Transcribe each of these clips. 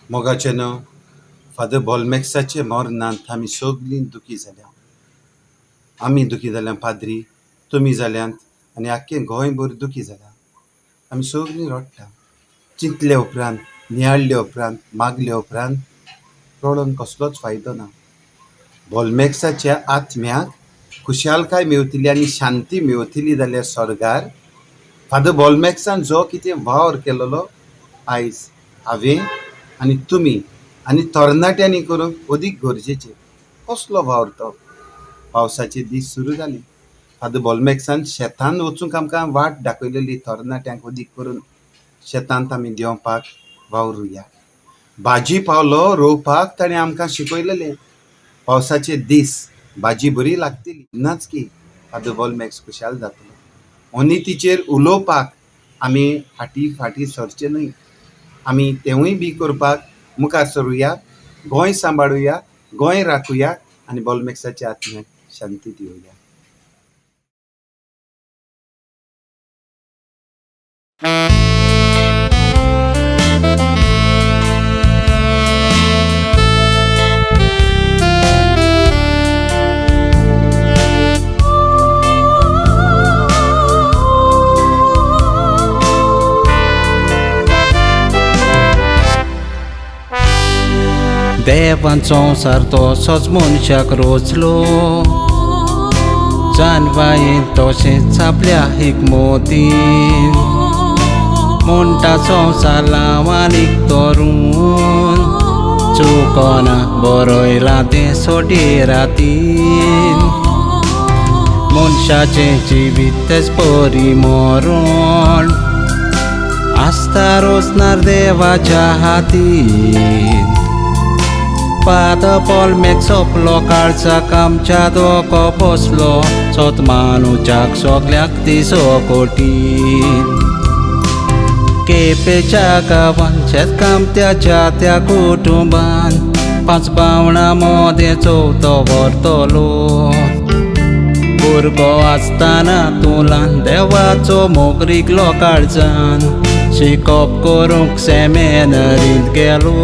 मोगाचे न्हू फादर बॉलमॅक्साचे मरणांत आमी सगळीं दुखी जाल्या. आमी दुखी जाल्या पाद्री, तुमी जाल्यांत आनी आख्खें गोंयभर दुखी जाल्या. आमी सगळीं रडटा. चिंतले उपरांत, नियाळले उपरांत, मागले उपरांत रडोन कसलोच फायदो ना. बॉलमॅक्साच्या आत्म्याक खुशालकाय मेवतली आनी शांती मेवतली जाल्यार स्वर्गार फादर बॉलमॅक्सान जो कितें वावर केलोलो आयज हांवें आनी तुमी आनी तरणाट्यांनी करूंक अदीक गरजेचें. कसलो वावर तो? पावसाचे दीस सुरू जाले. फादर बॉलमॅक्सान शेतांत वचूंक आमकां वाट दाखयलेली. तरणाट्यांक अदीक करून शेतांत आमी देंवपाक वावरुया. भाजी पावलो रोवपाक ताणें आमकां शिकयलेलें. पावसाचे दीस भाजी बरी लागतली नाच की फादर बॉलमॅक्स खुशाल जातलो. अनितीचेर उलोवपाक आमी फाटी सरचे न्हय. आमी तेवूय बी करपाक मुखार सरुया. गोंय सांबाळुया, गोंय राखुया आनी बॉलमॅक्साच्या आत्म्याक शांती दिवया. देवान संवसार तसोच मनशाक रचलो. जानवायेन तशेंच आपल्या हिकमतीन म्हणटा संवसार लावानीक तरून चुकोना बरयलां तें सोटे रातीन. मनशाचें जिवीत तेच परिमरण आसता रचणार देवाच्या हातीन. फादर बॉलमॅक्स सोंपलो काळजाक आमच्या दोको बसलो. सोत मानुच्याक सगल्याक दिसो कोटीन. केपेच्या गांवान शेतकामत्याच्या त्या कुटुंबान 5 भावणां मदें चवथो व्हरतलो. भुरगो आसतना तुलान देवाचो मोग रिगलो काळजान. शिकोप करूंक सेमिनारींत गेलो.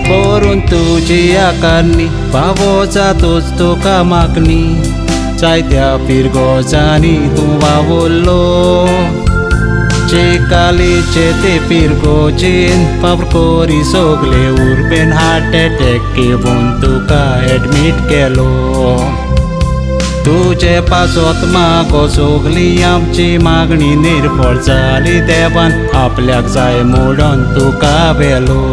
करून तुजी आकारणी फावो जातोच तुका मागणी. जायत्या पिरगोजांनी तूं वावुरलो. चिकालीचे ते पिरगोजीन फावर करी सगले उर्बेन हार्ट एटॅक घेवन तुका एडमीट केलो. तुजे पासत मागो सगली आमची मागणी निर्फळ जाली. देवान आपल्याक जाय म्हणून तुका व्हेलो.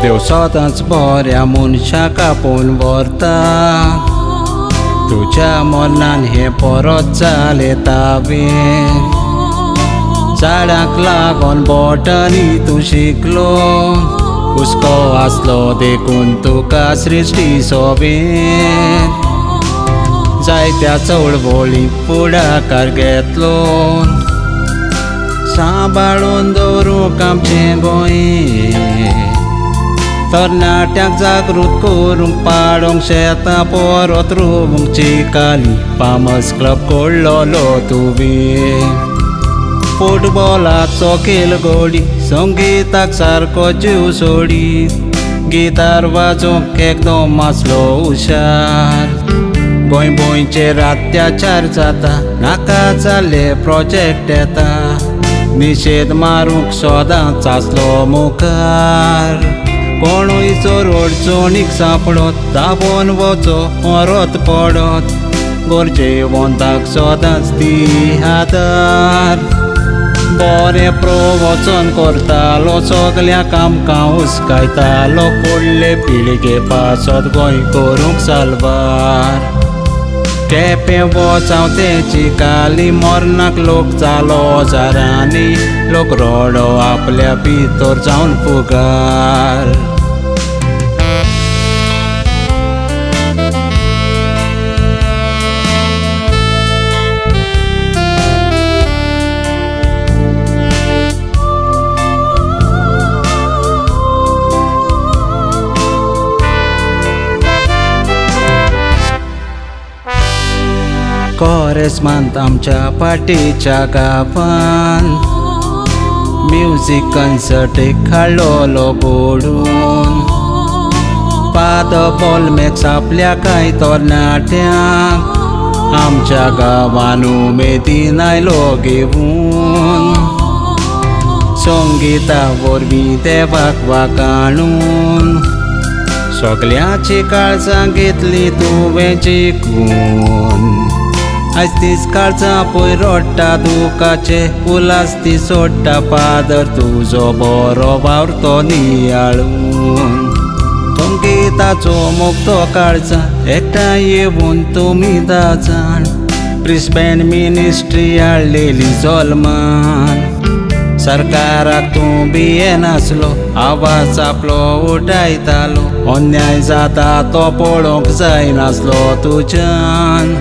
देव सदांच बऱ्या मनशाक आपोवन व्हरता. तुज्या मनान हें परत जालें तावें. झाडांक लागोन बोटांनी तूं शिकलो. उsko aslo देखून तुका सृश्टी सोबेन. जायत्या चळवळी फुडाकार घेतलो. सांबाळून दवरूंक आमचें गोंय. तरणाट्यांक जागृत करूंक पाडोंक शेतां परत रोवूंक चिकाली फार्मर्स क्लब घडलोलो तुवें. फुटबॉलाचो खेळ घडी संगीताक सारको जीव सोडी. गिटार वाजोवंक एकदम आसलो हुशार. गोंयचे अत्याचार जाता नाका जाल्ले प्रोजेक्ट येता. निशेध मारूंक सदांच आसलो मुखार. कोणूय चोर अडचणीक सांपडत दाबोन वचो मरत पडत. गरजेवंताक सदांच दी आदार. बरें प्रवचन करतालो सगल्यांक आमकां उस्कायतालो. फुडले पिळगे पासत गोंय करूंक साल्वार. केपें वचाव तेची काली मरणाक लोक जालो जारांनी. लोक रडो आपल्या भितर जावन फुगार. कोरेस्मांत आमच्या पाटीच्या गांवान म्युझिक कन्सर्टीक हाडलोलो बोडून पाद बोलमॅक्स आपल्या कांय तोरणाट्यांक आमच्या गांवान उमेदीन आयलो घेवून संगीता वरवीं देवाक वाखाणून सगळ्याची काळजां घेतली तुवें जिखून आयज तीच काळजां पळय रडटा दुखाचे उलासती सोडटा पादर तुजो बरो वावरतो नियाळून संगीताचो मुक्तो काळजां एकठांय येवून तुमी 10 जाण ब्रिस्बेन मिनिस्ट्री हाडलेली जल्मान सरकाराक तूं भियेन आसलो आवाज आपलो उठायतालो अन्याय जाता तो पळोवंक जायनासलो तुज्यान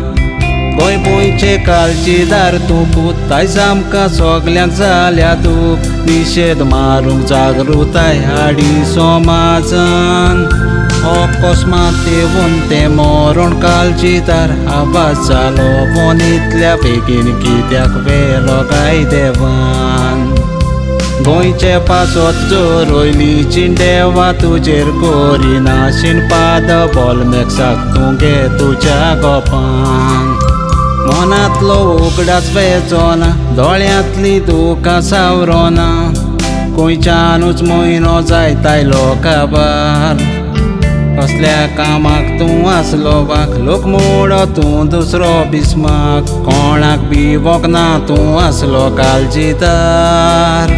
गोंय भुंयचे काळजीदार तूं पूत आयज आमकां सगल्यांक जाल्या दूख निशेध मारूंक जागृताय हाडी सोमाजान अकस्मात येवून तें मरण काळजीदार आवाज जालो फोन इतल्या बेगीन कित्याक व्हेलो काय देवान गोंयचे पासत जोर रोयली चिंडेवा तुजेर कोरी नाशीन पाद बोलमॅक्साक तूं घे तुज्या गोपान मनांतलो उगडास वेचोना दोळ्यांतली दुखां सावरोना गोंयच्यानूच म्हयनो जायत आयलो काबार कसल्या कामाक तूं आसलो वाक लोक मोडो तूं दुसरो बिस्माक कोणाक बी वखना तूं आसलो काळजीदार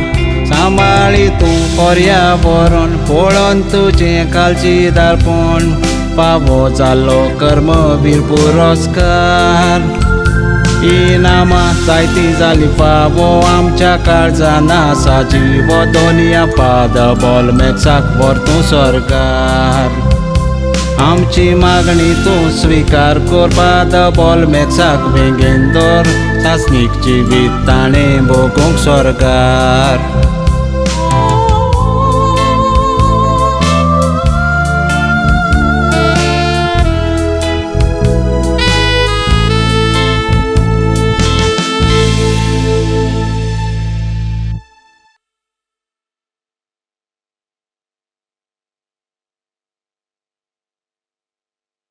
सांबाळी तूं पर्यावरण पळोवन तुजें काळजीदारपण फावो जालो कर्मवीर पुरस्कार इनामां जायतीं जालीं फावो आमच्या काळजान आसा जिवो दोनिया पाद बोलमॅक्साक व्हर तूं सरकार आमची मागणी तूं स्विकार कर पाद बोलमॅक्साक बेगीन दवर चांचणीक जिवीत ताणें भोगूंक सरकार